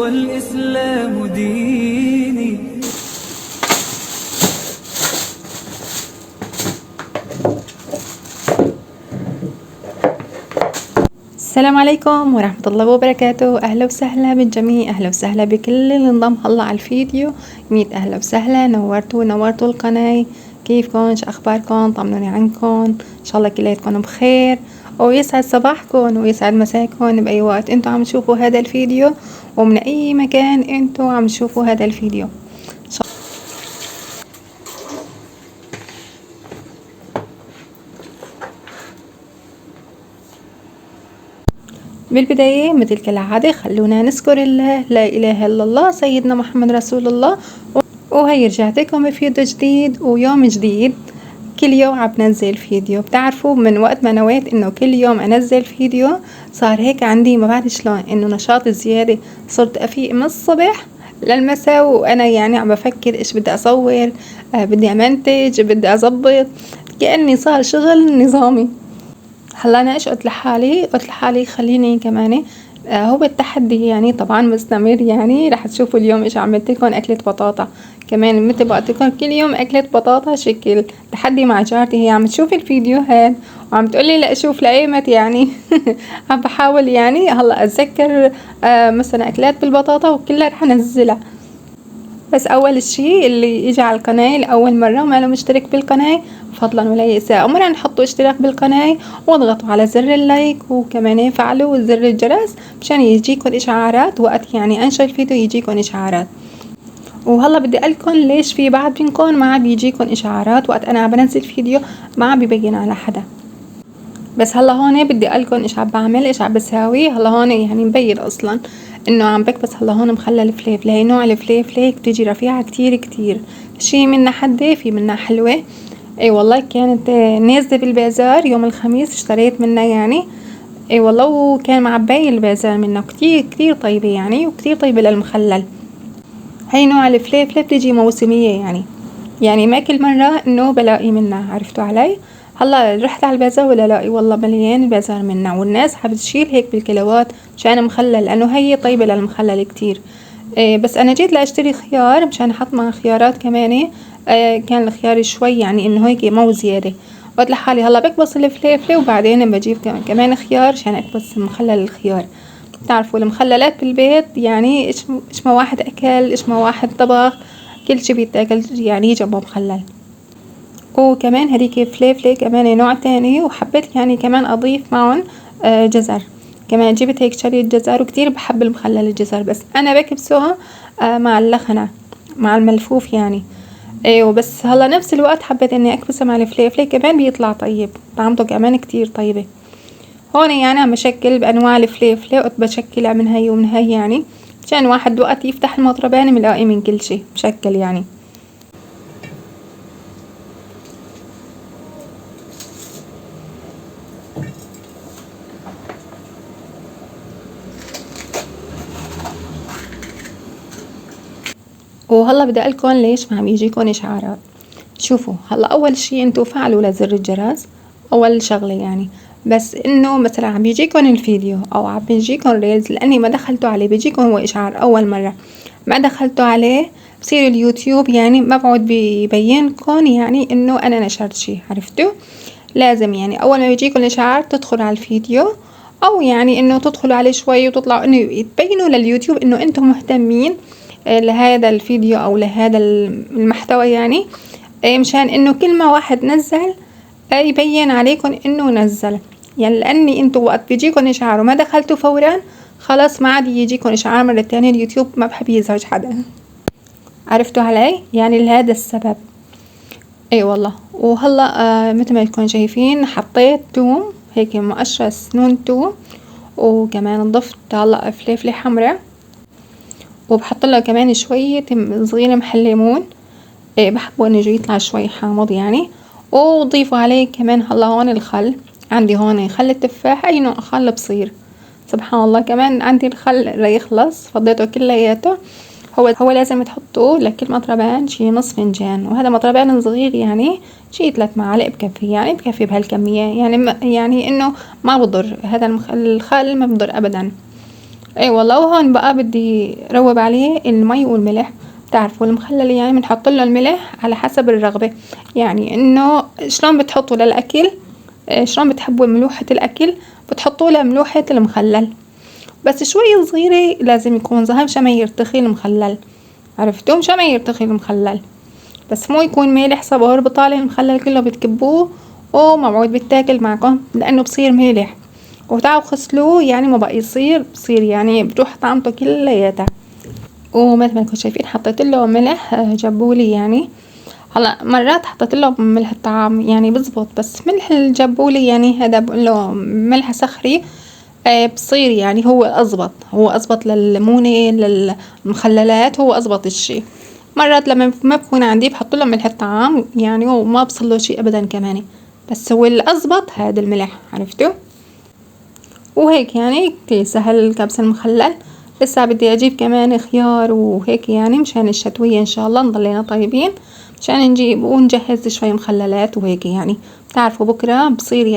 والإسلام ديني. السلام عليكم ورحمة الله وبركاته. أهلا وسهلا بالجميع، أهلا وسهلا بكل اللي انضم هلا على الفيديو. ميت أهلا وسهلا، نورتوا القناة. كيفكم؟ شو أخباركم؟ طمنوني عنكم، إن شاء الله كلياتكم بخير، ويسعد صباحكم ويسعد مساكم بأي وقت انتوا عم تشوفوا هذا الفيديو، ومن أي مكان انتوا عم تشوفوا هذا الفيديو. بالبداية مثل كالعادة خلونا نذكر الله، لا إله إلا الله، سيدنا محمد رسول الله. وهي رجعت لكم بفيديو جديد ويوم جديد. كل يوم عم بنزل فيديو، بتعرفوا من وقت ما نويت انه كل يوم انزل فيديو صار هيك عندي ما بعرف شلون انه نشاط زيادة. صرت افيق من الصبح للمساء وانا يعني عم بفكر ايش بدي اصور، بدي امنتج، بدي اظبط، كأني صار شغل نظامي. هلا انا ايش قلت لحالي خليني كمان هو التحدي يعني طبعا مستمر. يعني رح تشوفوا اليوم ايش عملت لكم اكلة بطاطا، كمان مثل بقول لكم كل يوم اكلة بطاطا شكل تحدي مع جارتي. هي عم تشوف الفيديوهات وعم تقولي لا اشوف لايمت يعني عم بحاول يعني هلا اتذكر مثلا اكلات بالبطاطا وكلها رح انزلها. بس اول شيء اللي يجي على القناة لاول مرة ما له مشترك بالقناة فضلا ولا يأسا امرا حطوا اشتراك بالقناة واضغطوا على زر اللايك، وكمان فعلوا زر الجرس مشان يجيكم اشعارات وقت يعني انشر فيديو يجيكم اشعارات. وهلا بدي اقلكم ليش في بعض منكم ما عم بيجيكم اشعارات وقت انا عم بنزل فيديو، ما عم بيبين على حدا. بس هلا هون بدي اقلكم ايش عم بعمل، ايش عم بساوي. هلا هون يعني مبين اصلا انه عم بكبس. هلا هون مخلل فليفله، هي نوع الفليفله بتيجي رفيعه كتير، شي منها حده في منها حلوه. اي والله كانت نازله بالبازار يوم الخميس اشتريت منها يعني. اي والله وكان معباي البازار منها كتير طيبه يعني، وكتير طيبه للمخلل. هي نوع الفليفله بتيجي موسميه يعني ما كل مرة انه بلاقي منها، عرفتوا علي. هلا رحت على البازار ولا لاقي، والله مليان البازار منها، والناس حابة تشيل هيك بالكيلوات مشان مخلل لانه هي طيبة للمخلل كتير. بس انا جيت لاشتري خيار مشان احط مع خيارات كمان. كان الخيار شوي يعني انه هيك مو زيادة. قلت لحالي هلا بكبس الفليفلة وبعدين بجيب كمان خيار عشان اكبس مخلل الخيار. بتعرفوا المخللات بالبيت يعني ايش ما واحد اكل، ايش ما واحد طبخ، كل شي بيتاكل يعني جنبه مخلل. وكمان هذيك فليفلة كمان نوع تاني، وحبيت يعني كمان اضيف معهم جزر. كمان جبت هيك شريط جزر، وكتير بحب المخلل الجزر، بس انا بكبسه مع اللخنة مع الملفوف يعني. وبس هلا نفس الوقت حبيت اني اكبسه مع الفليفلة كمان بيطلع طيب، طعمته كمان كتير طيبة. هون يعني عم بشكل بانواع الفليفلة، قلت بشكلها من هي ومن هي يعني عشان واحد وقت يفتح المطربان ملاقي من كل شي بشكل يعني. وهلا بدي اقلكم ليش ما عم يجيكم اشعارات. شوفوا هلا اول شي انتوا فعلوا لزر الجرس اول شغلة يعني، بس انه مثلا عم بيجيكم الفيديو او عم بيجيكم ريلز لاني ما دخلتوا عليه بيجيكم هو اشعار اول مرة ما دخلتوا عليه، بصير اليوتيوب يعني ما بعد بيبينكم يعني انه انا نشرت شي، عرفتوا. لازم يعني اول ما يجيكم الاشعار تدخلوا على الفيديو، او يعني انه تدخلوا عليه شوي وتطلعوا انه تبينوا لليوتيوب انه انتم مهتمين لهذا الفيديو او لهذا المحتوى يعني. مشان انه كل ما واحد نزل يبين عليكم انه نزل يعني، لاني انتوا وقت بيجيكم اشعار وما دخلتوا فورا خلاص ما عاد يجيكم اشعار مرة تانية. اليوتيوب ما بحب يزعج حدا، عرفتوا علي يعني لهذا السبب. اي والله. وهلا مثل ما تكونوا شايفين حطيت توم هيك مقشرة سنون توم، وكمان ضفت هلا فليفلة حمراء، وبحط له كمان شوية صغيرة محل ليمون. بحبه انه يطلع شوي حامض يعني. وضيفوا عليه كمان هلا هون الخل، عندي هون خل التفاح اي نوع خل بصير. سبحان الله كمان عندي الخل يخلص فضيته كلياته. هو لازم تحطوه لكل مطربان شي نص فنجان، وهذا مطربان صغير يعني شي 3 معالق بكفي يعني بكفي بهالكمية يعني يعني انه ما بضر هذا الخل ما بضر ابدا. اي والله. وهون بقى بدي روب عليه المي والملح. بتعرفوا المخلل يعني بنحط له الملح على حسب الرغبة، يعني انه شلون بتحطوا للاكل، شلون بتحبوا ملوحة الاكل بتحطوا له ملوحة المخلل، بس شوية صغيرة لازم يكون زهر مشان ما يرتخي المخلل، عرفتوا؟ مشان ما يرتخي المخلل، بس مو يكون مالح صبر بطالع المخلل كله بتكبوه وما بعود بيتاكل معكم لانه بصير مالح. وتعالوا غسلوه يعني ما بقى بصير يعني بتروح طعمته كلياتها. ومثل ما انكم شايفين حطيت له ملح جبولي يعني. هلا مرات حطيت له ملح الطعام يعني بزبط، بس ملح الجبولي يعني هذا بقول له ملح صخري بصير يعني هو أزبط للليمونة للمخللات، هو أزبط الشي. مرات لما ما بكون عندي بحط له ملح الطعام يعني وما بصل له شي أبدا كمان، بس هو الأزبط هذا الملح، عرفتوا؟ وهيك يعني كتير سهل الكبسة المخلل. لسه بدي أجيب كمان خيار وهيك يعني مشان الشتوية إن شاء الله نضلينا طيبين، مشان نجيب ونجهز شوي مخللات وهيك يعني. بتعرفوا بكرة بصير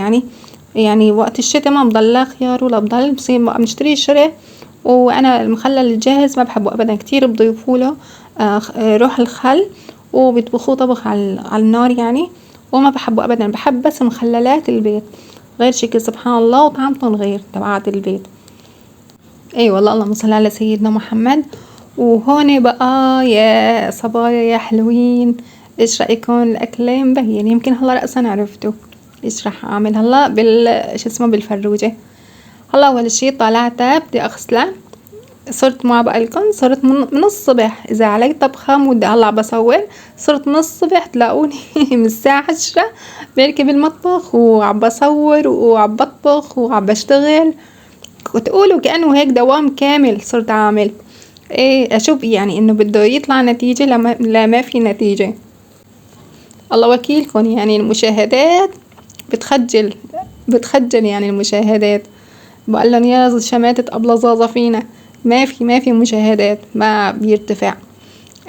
يعني وقت الشتا ما بضل خيار ولا بضل، بصير بنشتري الشري. وانا المخلل الجاهز ما بحبه ابدا، كتير بضيفوا له روح الخل وبيطبخوه طبخ على النار يعني، وما بحبه ابدا. بحب بس مخللات البيت غير شكل سبحان الله وطعمتهم غير تبعات البيت. اي والله اللهم صل على سيدنا محمد. وهون بقى يا صبايا يا حلوين، ايش رايكم الاكله مبين؟ يمكن هلا رأسا عرفتوا ايش راح اعمل هلا شو اسمه بالفروجه. هلا اول شي طلعتها بدي اغسلها، صرت ما بقلكن صرت من الصبح اذا علي طبخه مودي هلا بصور، صرت من الصبح تلاقوني من الساعه 10 بركب بالمطبخ وعم بصور وعم بطبخ وعم بشتغل، وتقولوا كأنه هيك دوام كامل صرت عامل. ايه اشوف يعني انه بده يطلع نتيجة لا ما في نتيجة. الله وكيلكم يعني المشاهدات بتخجل يعني المشاهدات. بقول لهم يا شماتة أبلة زازة فينا، ما في مشاهدات، ما بيرتفع.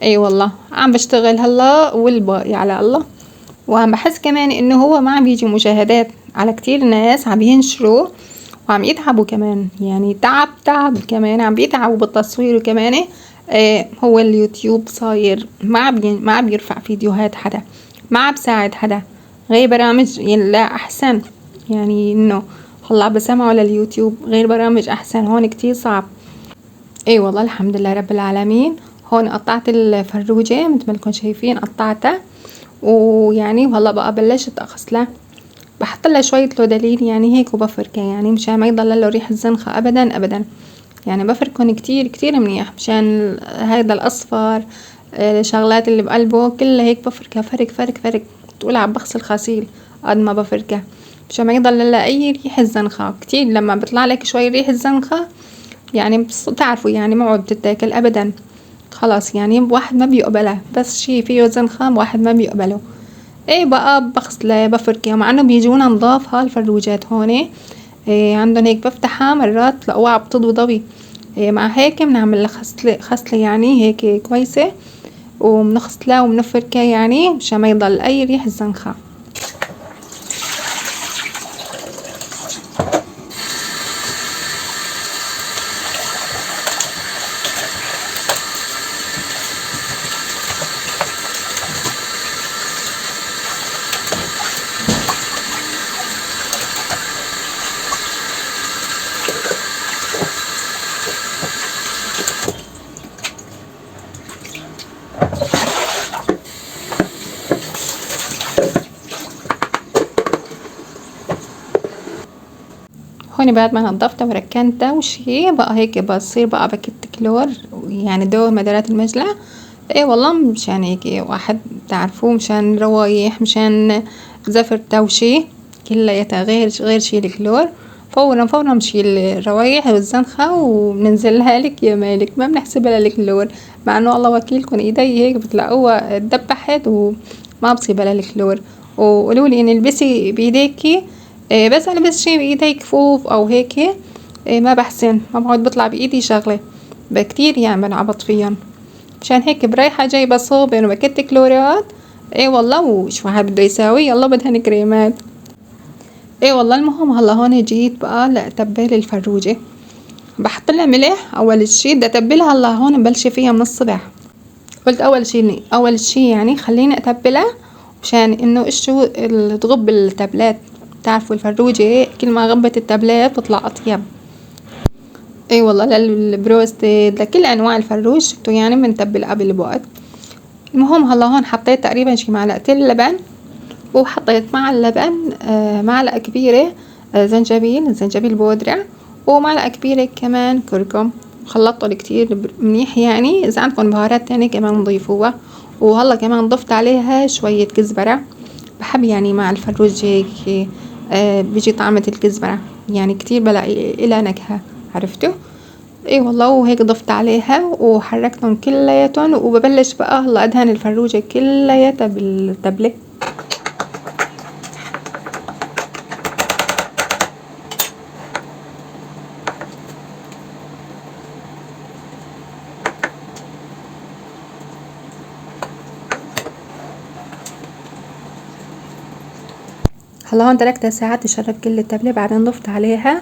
اي والله عم بشتغل هلا والباقي على الله. وعم بحس كمان انه هو ما عم بيجي مشاهدات على كتير ناس عم ينشروا وعم يتعبوا كمان، يعني تعب كمان عم بيتعبوا بالتصوير وكمان. هو اليوتيوب صاير ما عم يرفع فيديوهات حدا، ما عم بساعد حدا. غير برامج يعني لا احسن، يعني انه هلا بسمعوا لليوتيوب غير برامج احسن، هون كتير صعب. اي والله الحمد لله رب العالمين. هون قطعت الفروجة مثل ما لكم شايفين قطعتها، ويعني وهلا بقى بلشت اغسلها. بحط لها شوية لودالين يعني هيك وبفركها يعني مشان ما يضل له ريح الزنخة ابدا، يعني بفركن كتير منيح مشان هيدا الاصفر الشغلات اللي بقلبه كلها هيك بفركها فرك تقول عم بغسل غسيل قد ما بفركها مشان ما يضل له اي ريح الزنخة. كتير لما بيطلع لك شوي ريح الزنخة يعني تعرفوا يعني ما عود بتتاكل ابدا، خلاص يعني واحد ما بيقبلها، بس شي فيه زنخة واحد ما بيقبله. ايه بقى بغسله بفركها مع انه بيجونا نضاف هالفروجات هون. إيه عندهم هيك بفتحها مرات تلاقوها عم تضوي. إيه مع هيك بنعمل خصلة يعني هيك كويسة، وبنغسلها وبنفركها يعني مشان ما يضل اي ريح زنخة. هون بعد ما نضفتها وركنتها وشي بقى هيك بصير بقى باكيت كلور يعني دور مدارات المجلة. ايه والله مشان هيك واحد تعرفوه مشان روايح مشان زفر توشي كلياتها غير شي الكلور. فورا بنشيل الروايح والزنخة وبننزلها لك يا مالك، ما بنحسبها للكلور، مع انه الله وكيلكم ايدي هيك بتلاقوها اتدبحت وما بصيبها للكلور. وقولوا لي ان البسي بايديكي بس انا بس شي بايدي كفوف او هيك ما بحسن، ما بعود بطلع بايدي شغله بكتير يعني بنعبط فيهم. مشان هيك بريحة جايبة صوبن وباكيت كلورات. ايه والله وش واحد بده يساوي يلا بدهن كريمات. ايه والله المهم هلا هون جيت بقى لأتبل الفروجة. بحط لها ملح اول شي، بدي اتبلها. هلا هون مبلشه فيها من الصبح، قلت اول شي يعني خليني اتبلها مشان انه اشو تغب التبلات. بتعرفوا الفروجة كل ما غبت التبلات بتطلع اطيب. اي والله للبروستد لكل انواع الفروج شفتوا يعني بنتبل قبل بوقت. المهم هلا هون حطيت تقريبا شي معلقتين لبن، وحطيت مع اللبن معلقة كبيرة زنجبيل بودرة، ومعلقة كبيرة كمان كركم. خلطته كتير منيح يعني. اذا عندكم بهارات تانية كمان ضيفوها. وهلا كمان ضفت عليها شوية كزبرة، بحب يعني مع الفروج هيك بيجي طعمة الكزبرة يعني كتير بلاقي إلها نكهة، عرفتوا؟ ايه والله. وهيك ضفت عليها وحركتهم كلياتهم، وببلش بقى هلا ادهن الفروجة كلياتها بالتبلة. هلا هون تركتها ساعات تشرب كل التبلة، بعدين ضفت عليها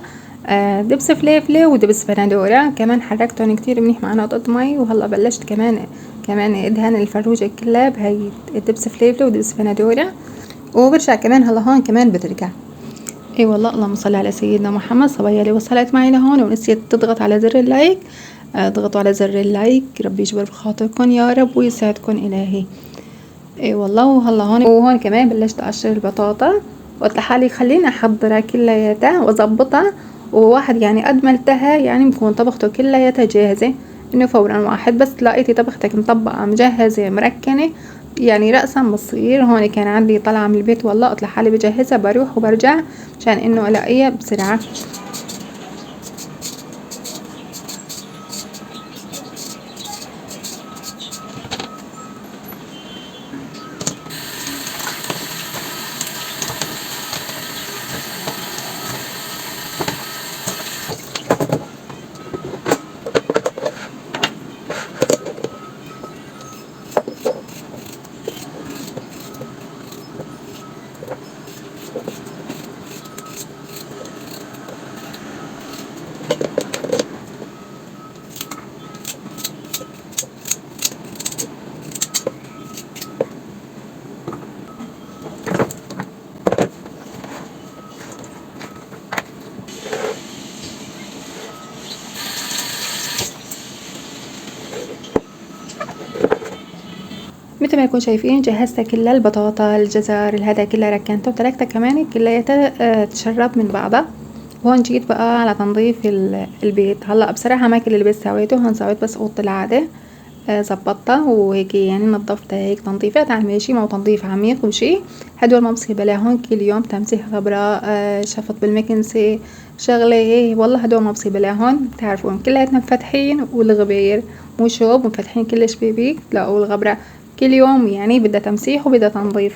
دبس فليفلة ودبس بندورة كمان، حركتهم كتير منيح مع نقطة مي. وهلا بلشت كمان ادهن الفروجة كلها بهي دبس فليفلة ودبس بندورة، وبرجع كمان هلا هون كمان بترجع. اي والله. اللهم صل على سيدنا محمد. صبايا اللي وصلت معي لهون ونسيت تضغط على زر اللايك، اضغطوا على زر اللايك. ربي يجبر بخاطركم يا رب ويسعدكم الهي. اي والله. وهون كمان بلشت اقشر البطاطا، قلت لحالي خليني احضرها كلياتها واظبطها، وواحد يعني قد ما التها يعني بكون طبخته كلياتها جاهزة انه فورا واحد بس لقيتي طبختك مطبقة مجهزة مركنة يعني رأسا بصير. هون كان عندي طلعة من البيت والله، قلت لحالي بجهزها بروح وبرجع مشان انه الاقيها بسرعة. مثل ما يكون شايفين جهزت كل البطاطا الجزر الهذا كلها ركنته وتركتها كمان كلياتها تشرب من بعضها. وهون جيت بقى على تنظيف البيت. هلا بصراحة ما كل البيت سويته، هون سويت بس اوضة العادة زبطتها وهيك يعني نظفتها هيك تنظيفات على الماشي، مو تنظيف عميق وشي. هدول ما بصير بلاهم كل يوم تمسيح غبرة شفط بالمكنسة شغلة هيك والله. هدول ما بصير بلاهم، بتعرفون كلياتنا مفتحين والغبير مو شوب ومفتحين كل الشبابيك تلاقوا الغبرة كل يوم يعني بدها تمسيح وبدها تنظيف.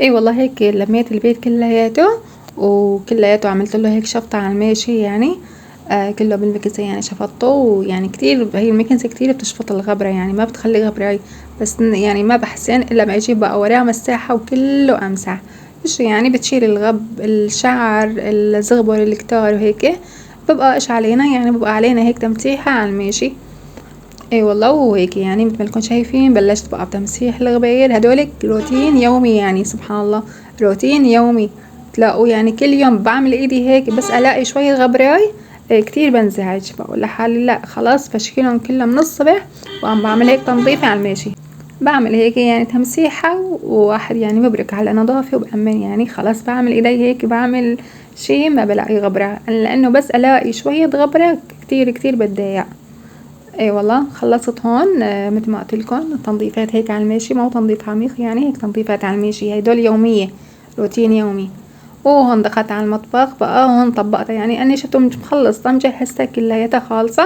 اي والله هيك لميت البيت كلياته وكلياته عملت له هيك شفطة على الماشي يعني كله بالمكنسة يعني شفطته. ويعني كتير هي المكنسة كتير بتشفط الغبرة يعني ما بتخلي غبرة، بس يعني ما بحسن الا ما اجيب بقى وراها مساحة وكله امسح. ايش يعني بتشيل الشعر الزغبر الكتار وهيك ببقى ايش علينا يعني ببقى علينا هيك تمسيحة على الماشي. اي والله. وهيك يعني مثل ما انكم شايفين بلشت بقى بتمسيح الغباير. هدولك روتين يومي يعني سبحان الله، روتين يومي تلاقوا يعني كل يوم بعمل ايدي هيك بس الاقي شوية غبراي كتير بنزعج. بقول لحالي لا خلاص بشكلهم كلهم من الصبح وعم بعمل هيك تنظيفي على الماشي. بعمل هيك يعني تمسيحة وواحد يعني مبرك على نظافة وبأمن يعني خلاص بعمل ايدي هيك بعمل شي ما بلاقي غبرة، لانه بس الاقي شوية غبرة كتير كتير بتضايق. اي والله. خلصت هون مثل ما قلت لكم تنظيفات هيك على الماشي، مو تنظيف عميق يعني هيك تنظيفات على الماشي هدول يومية روتين يومي. وهون دخلت على المطبخ بقى، هون طبقتها، يعني اني شفتوا مخلصتها مجهزتها كلياتها خالصة.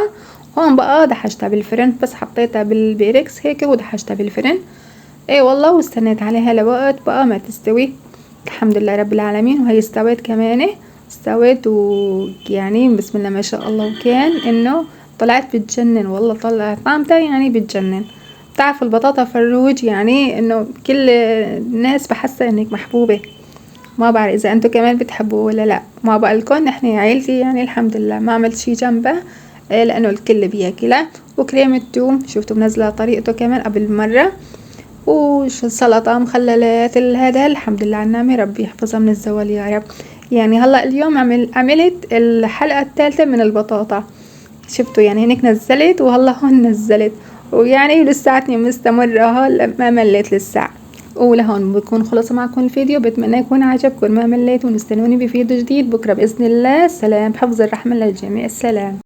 هون بقى دحشتها بالفرن، بس حطيتها بالبيركس هيك ودحشتها بالفرن. اي والله، واستنيت عليها لوقت بقى ما تستوي. الحمد لله رب العالمين. وهي استوت كمان، استوت ويعني بسم الله ما شاء الله. وكان انه طلعت بتجنن والله، طلعت طعمتها يعني بتجنن. بتعرفوا البطاطا فروج، يعني انه كل الناس بحسها انك محبوبة. ما بعرف اذا انتو كمان بتحبوه ولا لا. ما بقالكم نحن عيلتي يعني الحمد لله ما عملت شي جنبه، لانه الكل بياكلها. وكريمة توم شفتوا منزلة طريقته كمان قبل مرة. وسلطة مخللات هذا الحمد لله على النعمة، ربي يحفظها من الزوال يا رب. يعني هلا اليوم عملت الحلقة الثالثة من البطاطا. شفتوا يعني هناك نزلت وهلا هون نزلت، ويعني لساتني مستمرة هلا ما مليت للساعة. ولهون بكون خلص معكم الفيديو. بتمنى يكون عجبكم، ما مليتوا. ونستنوني بفيديو جديد بكرة بإذن الله. سلام، بحفظ الرحمة للجميع. السلام.